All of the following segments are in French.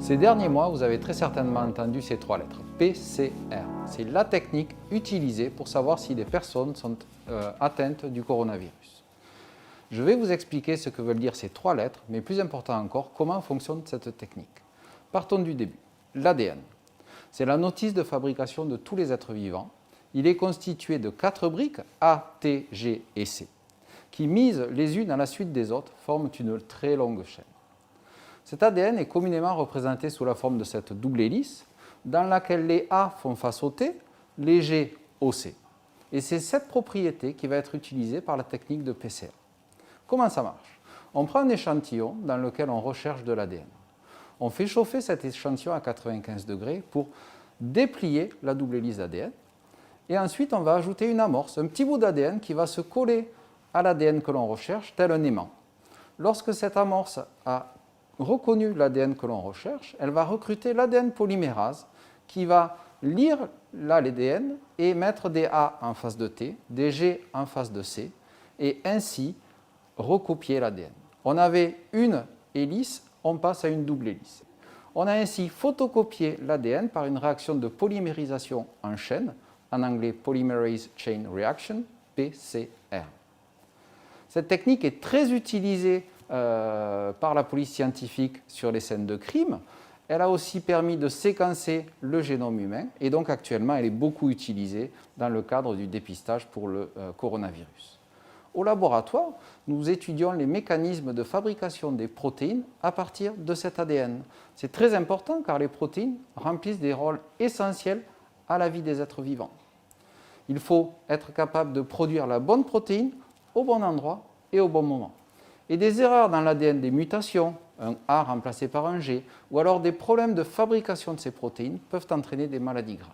Ces derniers mois, vous avez très certainement entendu ces trois lettres, PCR. C'est la technique utilisée pour savoir si des personnes sont atteintes du coronavirus. Je vais vous expliquer ce que veulent dire ces trois lettres, mais plus important encore, comment fonctionne cette technique. Partons du début. L'ADN. C'est la notice de fabrication de tous les êtres vivants. Il est constitué de 4 briques, A, T, G et C, qui, mises les unes à la suite des autres, forment une très longue chaîne. Cet ADN est communément représenté sous la forme de cette double hélice, dans laquelle les A font face au T, les G au C. Et c'est cette propriété qui va être utilisée par la technique de PCR. Comment ça marche? On prend un échantillon dans lequel on recherche de l'ADN. On fait chauffer cet échantillon à 95 degrés pour déplier la double hélice d'ADN. Et ensuite, on va ajouter une amorce, un petit bout d'ADN qui va se coller à l'ADN que l'on recherche, tel un aimant. Lorsque cette amorce a reconnu l'ADN que l'on recherche, elle va recruter l'ADN polymérase qui va lire l'ADN et mettre des A en face de T, des G en face de C, et ainsi recopier l'ADN. On avait une hélice, on passe à une double hélice. On a ainsi photocopié l'ADN par une réaction de polymérisation en chaîne, en anglais Polymerase Chain Reaction, PCR. Cette technique est très utilisée par la police scientifique sur les scènes de crime. Elle a aussi permis de séquencer le génome humain et donc actuellement elle est beaucoup utilisée dans le cadre du dépistage pour le coronavirus. Au laboratoire, nous étudions les mécanismes de fabrication des protéines à partir de cet ADN. C'est très important car les protéines remplissent des rôles essentiels à la vie des êtres vivants. Il faut être capable de produire la bonne protéine au bon endroit et au bon moment. Et des erreurs dans l'ADN, des mutations, un A remplacé par un G, ou alors des problèmes de fabrication de ces protéines peuvent entraîner des maladies graves.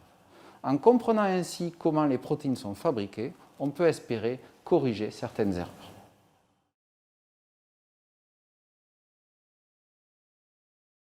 En comprenant ainsi comment les protéines sont fabriquées, on peut espérer corriger certaines erreurs.